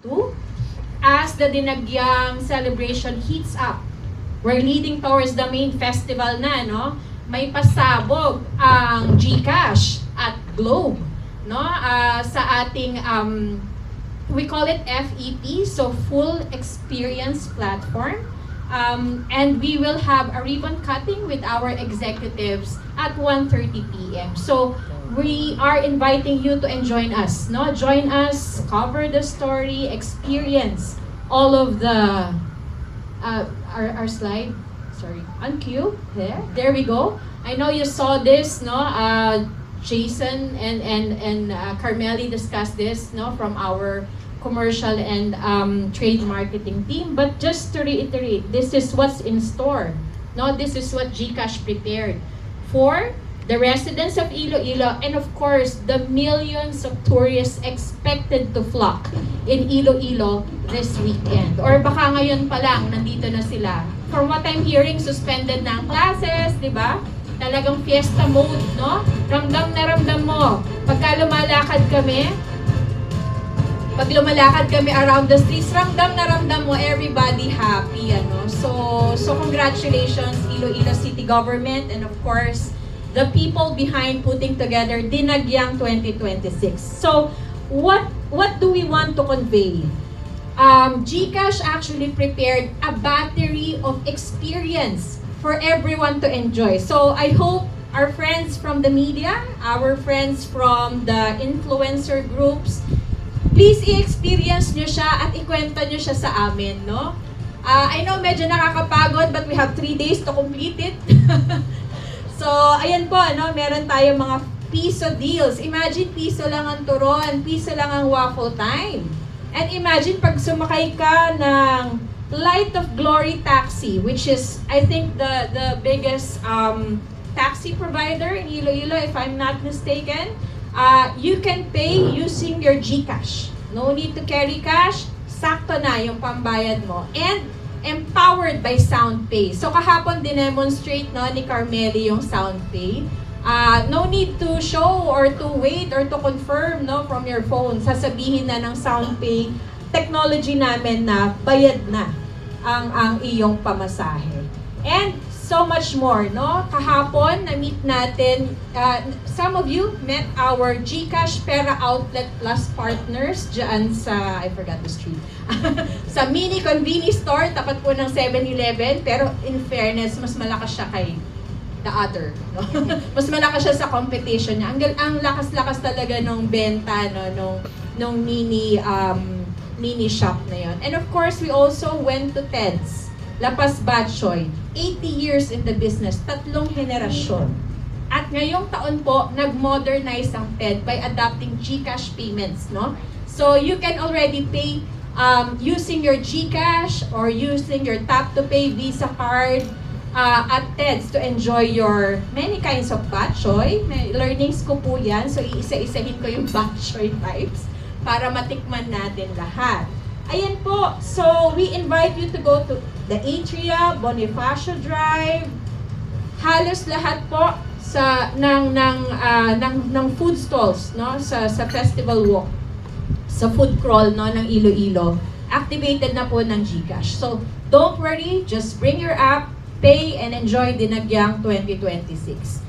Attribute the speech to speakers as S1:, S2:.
S1: Two, as the Dinagyang celebration heats up, we're leading towards the main festival na, no? May pasabog ang GCash at Globe, no? Sa ating we call it FEP, so Full Experience Platform. And we will have a ribbon cutting with our executives at 1:30 p.m. So we are inviting you to join us, no? Join us, cover the story, experience all of the our slide. Sorry, on cue. There we go. I know you saw this, no? Jason and Carmeli discussed this, no, from our commercial and trade marketing team. But just to reiterate, this is what's in store. No, this is what GCash prepared for the residents of Iloilo, and of course, the millions of tourists expected to flock in Iloilo this weekend. Or baka ngayon pa lang, nandito na sila. From what I'm hearing, suspended na ang classes, di ba? Talagang fiesta mode, no? Ramdam na ramdam mo. Pag lumalakad kami around the streets, ramdam na ramdam mo, everybody happy, ano? So congratulations, Iloilo City Government, and of course, the people behind putting together Dinagyang 2026. So, what do we want to convey? GCash actually prepared a battery of experience for everyone to enjoy. So, I hope our friends from the media, our friends from the influencer groups, please i-experience nyo siya at ikwento nyo siya sa amin, no? I know medyo nakakapagod, but we have 3 days to complete it. So, ayan po, ano, meron tayong mga piso deals. Imagine, piso lang ang turon, piso lang ang waffle time. And imagine, pag sumakay ka ng Light of Glory Taxi, which is, I think, the biggest taxi provider in Iloilo, if I'm not mistaken, you can pay using your GCash. No need to carry cash, sakto na yung pambayad mo. And empowered by SoundPay. So kahapon dinemonstrate, no, ni Carmeli yung SoundPay. No need to show or to wait or to confirm, no, from your phone. Sasabihin na ng SoundPay technology namin na bayad na ang iyong pamasahe. And so much more, no? Kahapon na-meet natin, some of you met our GCash Pera Outlet Plus partners dyan sa, I forgot the street, sa mini convenience store, tapat po ng 7-Eleven, pero in fairness, mas malakas siya kay the other, no? Mas malakas siya sa competition niya. Ang lakas-lakas talaga nung benta, no, nung mini shop na yon. And of course, we also went to Ted's Lapas Batchoy, 80 years in the business, 3 henerasyon. At ngayong taon po, nag-modernize ang TED by adopting GCash payments, no? So you can already pay using your GCash or using your tap-to-pay Visa card at TED's to enjoy your many kinds of batchoy. Learnings ko po yan, so iisa-isahin ko yung batchoy types para matikman natin lahat. Ayan po, so we invite you to go to the Atria, Bonifacio Drive, halos lahat po sa ng food stalls, no, sa festival walk, sa food crawl, no, ng Iloilo, activated na po ng GCash. So don't worry, just bring your app, pay and enjoy Dinagyang 2026.